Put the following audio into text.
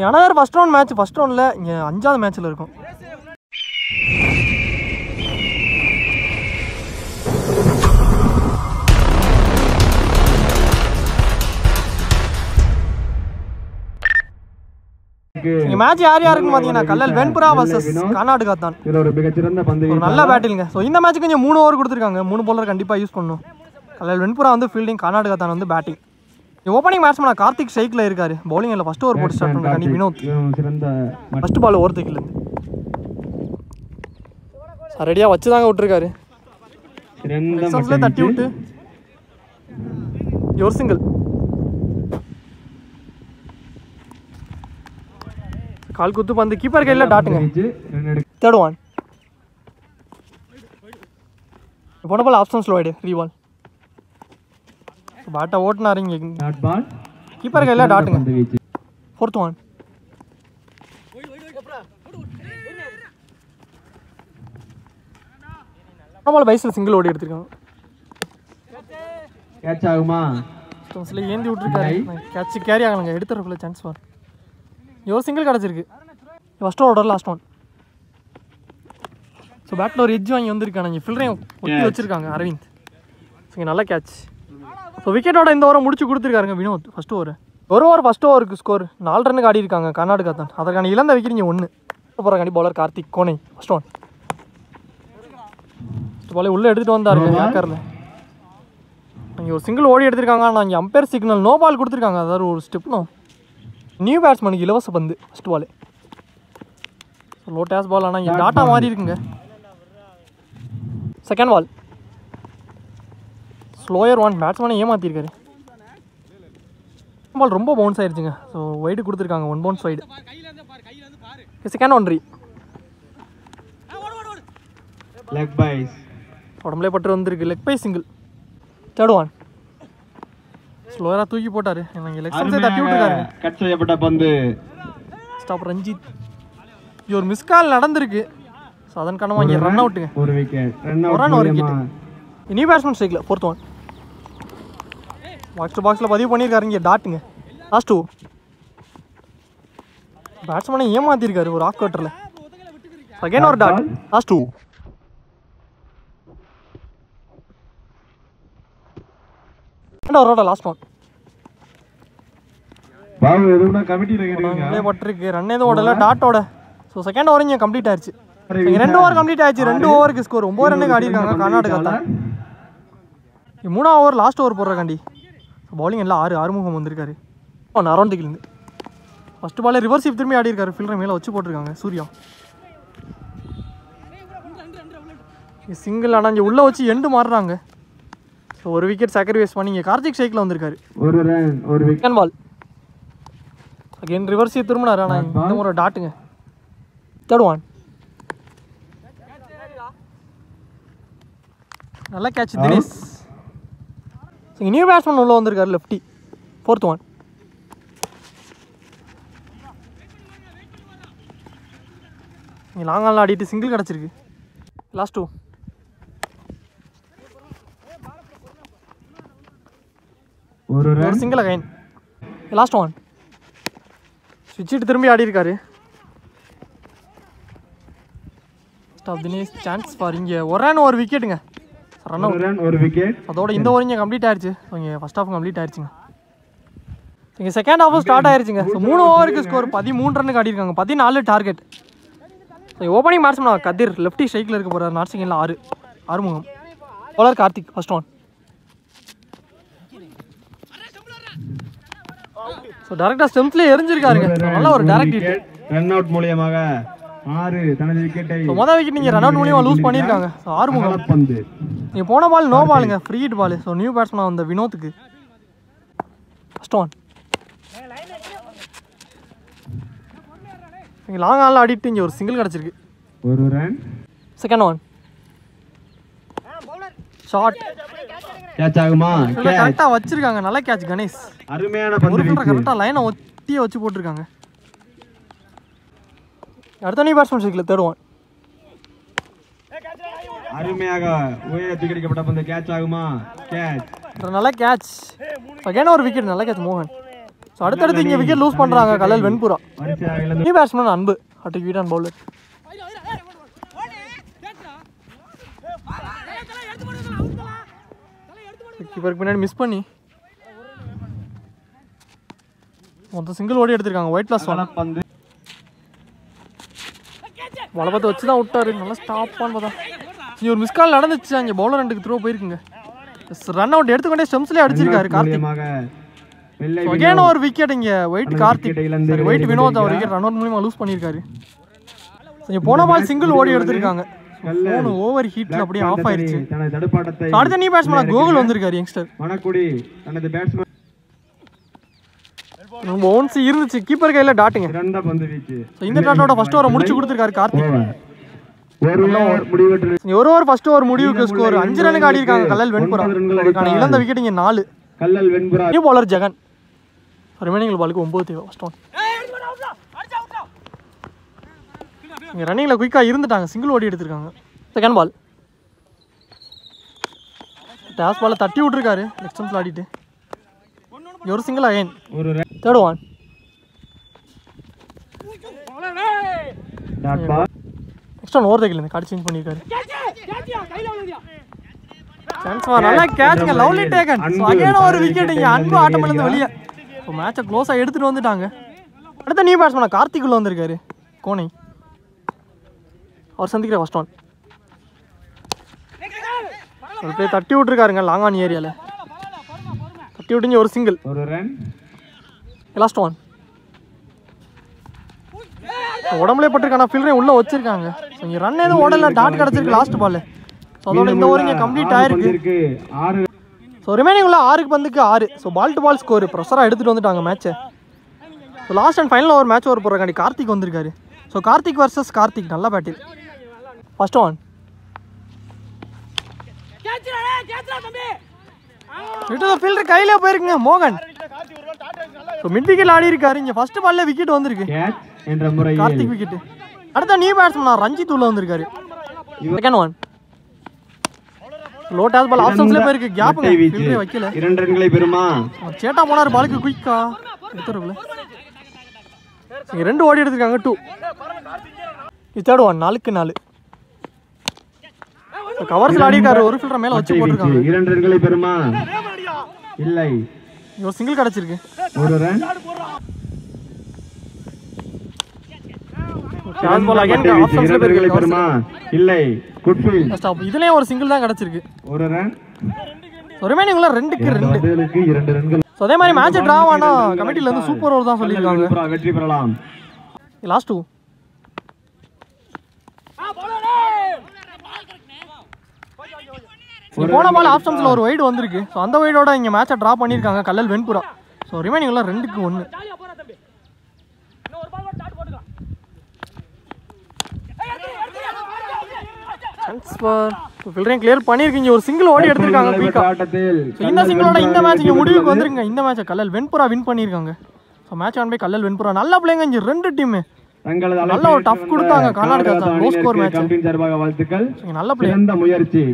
Another first round match. First ரவுண்டில் இங்கே 5வது மேட்ச்சில் இருக்கும். இங்கே மேட்ச் யார் யாருக்குன்னு பார்த்தீங்கன்னா கல்லல் வெண்புறா வர்சஸ் கர்நாடகா தான். ஒரு நல்ல பேட்டிலுங்க. ஸோ இந்த மேட்ச்சுக்கு கொஞ்சம் 3 ஓவர் கொடுத்துருக்காங்க. 3 பவுலர் கண்டிப்பாக யூஸ் பண்ணணும். கல்லல் வெண்புறா வந்து ஃபீல்டிங், கர்நாடகா தான் வந்து பேட்டிங். ஓப்பனிங் பேட்ஸ்மேன் கார்த்திக் ஸ்ட்ரைக்கில் இருக்காரு. பவுலிங் இல்லை ஃபர்ஸ்ட் ஓவர் போட்டு ஸ்டார்ட் பண்ணுறாங்க வினோத். ஃபர்ஸ்ட் பால் ஓவர் தைக்கல ரெடியாக வச்சு தாங்க விட்டுருக்காரு. தட்டி விட்டு ஒரு சிங்கிள். கால் குத்து பந்து கீப்பர் கையில் டாட்டுங்க. Third one. போன பால் ஆப்ஷன் ஸ்லோ ஆயிடு ரீபால். பேட்டை ஓட்டினாரு இங்கே கீப்பர் கையில் டாட்டுங்க. Fourth one. போன பைஸில் சிங்கிள் ஓடி எடுத்துருக்காங்க. கேட்ச் ஆகுமா? ஏந்தி விட்டுருக்காரு. கேட்ச் கேரி ஆகலைங்க. எடுத்துறக்குள்ள சான்ஸ் வரும். ஒரு சிங்கிள் கிடச்சிருக்கு. First over last one. So பேட்டில் ஒரு எட்ஜ் வாங்கி வந்திருக்காங்க. இங்கே ஃபில்டரையும் ஒட்டி வச்சுருக்காங்க அரவிந்த். ஸோ நல்ல கேட்ச். ஸோ விக்கெட்டோட இந்த ஓவரை முடிச்சு கொடுத்துருக்காருங்க வினோத். ஃபர்ஸ்ட் ஓவர் ஒரு ஓவர் ஃபர்ஸ்ட் ஓவருக்கு ஸ்கோர் 4 ரன்னுக்கு ஆடி இருக்காங்க கர்நாடகா தான். அதற்கான இழந்த விக்கெட் இங்கே 1. போகிறாங்க பவுலர் கார்த்திக் கோனை. First one. ஃபர்ஸ்ட் பாலே உள்ளே எடுத்துகிட்டு வந்தாருங்க ஏக்கரில். இங்கே ஒரு சிங்கிள் ஓடி எடுத்திருக்காங்க. ஆனால் இங்கே அம்பேர் சிக்னல் நோ பால் கொடுத்துருக்காங்க. அதாவது ஒரு ஸ்டெப்னும் நியூ பேட்ஸ்மேனுக்கு இலவச பந்து. First ball low toss ball. ஆனால் இங்கே டாட்டா மாறி இருக்குங்க. Second ball slower one. பேட்ஸ்மேனை ஏமாற்றிருக்காரு. பால் ரொம்ப பவுன்ஸ் ஆயிடுச்சுங்க. ஸோ வைடு கொடுத்துருக்காங்க. 1 பவுன்ஸ் வைடு. செகண்ட் ஒன் ரீ. லெக் பைஸ் உடம்புலே பட்டு வந்திருக்கு. Leg bye single. Third one. ஸ்லோயராக தூக்கி போட்டார். எனக்கு லெக் சைஸை தட்டி விட்டுருக்காரு. கட் செய்யப்பட்ட பந்து. ஸ்டாப் ரஞ்சித். இது ஒரு மிஸ் கால் நடந்திருக்கு. ஸோ அதன் காரணமாக இங்கே ரன் அவுட்டுங்க. ஒரு விக்கெட். ஒரு விக்கெட். நியூ பேட்ஸ்மேன் ஸ்ட்ரைக்கில் ஃபோர்த் ஒன். பாக்ஸ் டு பாக்ஸில் பதிவு பண்ணியிருக்காரு. இங்கே டாட்டுங்க. லாஸ்ட் 2. பேட்ஸ்மேனை ஏமாற்றிருக்காரு ஒரு ஆக் கட்டரில். செகண்ட் ஒரு டாட். லாஸ்ட் 2. அவரோட லாஸ்ட் ஒன். பட்டிருக்கு ரன் எதுவும் ஓடல டாட்டோட. ஸோ செகண்ட் ஓவர் இங்கே கம்ப்ளீட் ஆயிடுச்சு. 2 ஓவர் கம்ப்ளீட் ஆயிடுச்சு. 2 ஓவருக்கு ஸ்கோர் 9 ரன்னுக்கு ஆடி இருக்காங்க கர்நாடகா தான். 3ஆவது ஓவர் லாஸ்ட் ஓவர் போடுறக்காண்டி பவுலிங் எல்லாம் 6 ஆறுமுகம் வந்திருக்காரு. அரௌண்டுக்கிலேருந்து ஃபர்ஸ்ட் பாலே ரிவர்ஸ் திரும்பி ஆடி இருக்காரு. ஃபீல்டர் மேலே வச்சு போட்டிருக்காங்க சூர்யா. சிங்கிள். ஆனால் இங்கே உள்ளே வச்சு எண்டு மாறுறாங்க. ஸோ ஒரு விக்கெட் சாக்ரிஃபைஸ் பண்ணி இங்கே கார்த்திக் ஸ்ட்ரைக்கில் வந்திருக்காரு. ஒரு ரன் ஒரு விக்கெட் பால். அகைன் ரிவர்ஸ் திரும்பினார். ஆனால் இந்த முறை டாட்டுங்க. Third one. நல்ல கேட்ச் தினேஷ். நியூ பேட்ஸ்மேன் உள்ள வந்திருக்காரு லெஃப்டி. Fourth one. இங்கே லாங்காலில் ஆடிட்டு சிங்கிள் கிடச்சிருக்கு. லாஸ்ட் 2. ஒரு சிங்கிள் அகைன். Last one. ஸ்விட்சிட்டு திரும்பி ஆடி இருக்காரு. ஸ்டாப் தினேஷ். சான்ஸ் ஃபார் இங்கே ஒரு ரன் ஒரு விக்கெட்டுங்க. ரன் அவுட் ஒரு விக்கெட். அதோட இந்த ஓவர் இங்கே கம்ப்ளீட் ஆயிடுச்சு. இங்கே ஃபர்ஸ்ட் ஹாஃப் கம்ப்ளீட் ஆயிடுச்சுங்க. இங்கே செகண்ட் ஹாஃபும் ஸ்டார்ட் ஆயிடுச்சுங்க. ஸோ 3 ஓவருக்கு ஸ்கோர் 13 ரன்னுக்கு ஆடிருக்காங்க. 14 டார்கெட். ஸோ ஓப்பனிங் பேட்ஸ்மேன் கதிர் லெஃப்டி ஸ்ட்ரைக்கில் இருக்க போகிறார். North single 6 Arumugam. Bowler Karthik. First one. So டேரக்டாக ஸ்டெம்ப்லேயே எரிஞ்சிருக்காருங்க. நல்ல ஒரு டேரக்ட் ஹிட். ரன் அவுட் மூலமாக 6 தனது விக்கெட்டை. மொதல் விக்கெட் நீங்கள் ரன் அவுட் மூலியமாக லூஸ் பண்ணியிருக்காங்க. ஸோ ஆறுமுகம் பந்து. நீங்கள் போன பால் நோ பாலுங்க. Free hit ball. So new batsman வந்த வினோத்துக்கு. First one. இங்கே லாங் ஆனில் ஆடிட்டு இங்கே ஒரு சிங்கிள் கிடச்சிருக்கு. ஒரு run. Second one. Short. Catch ஆகுமா? கரெக்டாக வச்சிருக்காங்க. நல்ல கேட்ச் கணேஷ். அருமையான பந்து. கரெக்டாக லைனை ஒட்டியே வச்சு போட்டிருக்காங்க. அடுத்த நியூ பேட்ஸ்மேன் ஸ்ட்ரைக்கில் தேர்ட் ஒன். அருமையாக உயரத்துக்கு கிடைக்கப்பட்ட பந்து. கேட்ச் ஆகுமா? கேட்ச். நல்ல கேட்ச். செகண்ட் ஒரு விக்கெட். நல்ல கேட்ச் மோகன். ஸோ அடுத்தடுத்து இங்கே விக்கெட் லூஸ் பண்ணுறாங்க கல்லல் வெண்புறா. வரிசையாக இழந்து நியூ பேட்ஸ்மேன் அன்பு அட்டு வீட் அண்ட் பவுலர். கீப்பருக்கு பின்னாடி மிஸ் பண்ணி மொத்தம் சிங்கிள் ஓடி எடுத்திருக்காங்க. ஒயிட் பிளஸ் பந்து வளபத்தை வச்சு தான் விட்டாரு. நல்லா ஸ்டாப் பார்த்தா இங்கே ஒரு மிஸ்கால் நடந்துச்சு. அங்கே பவுலர் ரெண்டுக்கு த்ரோ போயிருக்குங்க. ரன் அவுட் எடுத்துக்கொண்டே ஸ்டெம்ஸ்லேயே அடிச்சிருக்காரு கார்த்திக். அகைன் ஒரு விக்கெட் இங்கே ஒயிட் கார்த்திக் ஒயிட் வினோத் அவர் விக்கெட் ரன் அவுட் மூலியமா லூஸ் பண்ணியிருக்காரு. இங்கே போன பால் சிங்கிள் ஓடி எடுத்திருக்காங்க. ஃபோன் ஓவர் ஹீட்ல அப்படியே ஆஃப் ஆயிருச்சு. அடுத்த நியூ பேட்ஸ்மேன் கோகுல் வந்திருக்காரு யங்ஸ்டர். மணக்குடி தனது பேட்ஸ்மேன் நம்ம ஓன்ஸ் இருந்துச்சு கீப்பர் கையில டாட்டுங்க. சிறந்த பந்து வீச்சு. இந்த டாட்டோட ஃபர்ஸ்ட் ஓவரை முடிச்சு கொடுத்திருக்காரு கார்த்திக். ஒரு ஓவர் ஃபர்ஸ்ட் ஓவர் முடிவுக்கு ஸ்கோர் 5 ரன்னுக்கு ஆடி இருக்காங்க கல்லல் வெண்புறா. அதுக்கான இழந்த விக்கெட் இங்க 4. Kallal Venpura. New bowler Jagan. Remaining பாலுக்கு 9 தேவை ஃபர்ஸ்ட் ஒன். இங்க ரன்னிங்ல குயிக்கா இருந்துட்டாங்க. சிங்கிள் ஓடி எடுத்திருக்காங்க. செகண்ட் பால் டாஸ் பால தட்டி விட்டுருக்காரு. நெக்ஸ்ட் ஸ்டம்ப்ல ஆடிட்டு ஒரு சிங்கிள் அகைன். ஒரு third one. Dot ball. Next one over தைக்கல கார்டு சேஞ்ச் பண்ணிருக்காரு. சான்ஸ் வா நல்லா கேட்ச்ங்க லவ்லி டேக்கன். சோ அகைன் ஒரு விக்கெட் இங்க அன்பு ஆட்டம்ல இருந்து வெளிய. சோ மேட்சை க்ளோஸா எடுத்துட்டு வந்துட்டாங்க. அடுத்த நியூ பேட்ஸ்மேன் கார்த்திக் உள்ள வந்திருக்காரு. கோனை அவர் சந்திக்கிற ஃபர்ஸ்ட் ஒன். ஒரு பிளே தட்டி விட்டுருக்காருங்க லாங் ஆன் ஏரியால. தட்டி விட்டுங்க ஒரு சிங்கிள். ஒரு ரன். Last one. உடம்புல பட்டிருக்கான ஃபீல்டரை உள்ள வச்சிருக்காங்க. இங்க ரன் எதுவும் ஓடல. டாட் கிடைச்சிருக்கு லாஸ்ட் பால். ஸோ அதோட இந்த ஓவர் இங்கே கம்ப்ளீட் ஆயிருக்கு. ஸோ ரிமைனிங் உள்ள 6 பந்துக்கு 6. So ball to ball score ப்ரெஷராக எடுத்துகிட்டு வந்துட்டாங்க மேட்ச்சை. So last and final over match over போடுறக்காண்டி கார்த்திக் வந்திருக்காரு. ஸோ கார்த்திக் வர்சஸ் கார்த்திக் நல்ல பேட்டில். First one. ஃபீல்டர் கையிலே போயிருக்குங்க மோகன். ஸோ மிட் விக்கெட் ஆடி இருக்காரு. இங்கே ஃபர்ஸ்ட் பால்ல விக்கெட் வந்திருக்கு கார்த்திக் விக்கெட். அடுத்த நியூ பேட்ஸ்மேன் ரஞ்சித் உள்ள வந்திருக்காரு. Second one. Low toss ball off ஸ்டம்ப்ஸ்ல போயிருக்கு. கேப்ங்க ஃபீல்டரே வைக்கல. 2 ரன்களை பெறுமா? சேட்டா போனார் பாலுக்கு குயிக்கா எடுத்துறல. இங்க 2 ஓடி எடுத்துருக்காங்க 2. இது தேர்ட் ஒன் 4க்கு 4. கவர்ஸ்ல ஆடி இருக்காரு. ஒரு ஃபீல்டர் மேல வச்சு போட்டுருக்காங்க. 2 ரன்களை பெறுமா? இல்லை. ஒரு சிங்கிள் கிடைச்சிருக்கு. ஒரு run. Toss ball again off ஸ்டம்ப்ஸ்ல போயிருக்கு. பெறுமா? இல்லை. Good field. ஸ்டாப். இதுலயே ஒரு சிங்கிள் தான் கிடைச்சிருக்கு. ஒரு ரன். ரிமைனிங் உள்ள 2க்கு 2. பதிலுக்கு 2 ரன்கள். சோ அதே மாதிரி மேட்ச் டிரா ஆனா கமிட்டில இருந்து சூப்பர் ஓவர் தான் சொல்லிருக்காங்க. வெற்றி பெறலாம். லாஸ்ட் 2. போன பால் ஆஃப் ஸ்டம்ப்ஸ்ல ஒரு வைடு வந்திருக்கு. ஸோ அந்த வைடோட இங்கே மேட்சை ட்ரா பண்ணியிருக்காங்க கல்லல் வெண்புறா. ஸோ ரிமைனிங் எல்லாம் 2க்கு 1. ஃபில்டரையும் கிளியர் பண்ணியிருக்கீங்க. ஒரு சிங்கிள் ஓடி எடுத்திருக்காங்க குயிக்கா. இந்த சிங்கிளோட இந்த மேட்ச் இங்கே முடிவுக்கு வந்துருங்க. இந்த மேட்சை கல்லல் வெண்புறா வின் பண்ணியிருக்காங்க. So match won by Kallal Venpura. நல்லா பிள்ளைங்க இங்கே 2 டீம் நல்ல ஒரு டஃப் கொடுத்தாங்க. Karnataka low score match. வாழ்த்துக்கள். நல்ல பிளே. முயற்சி.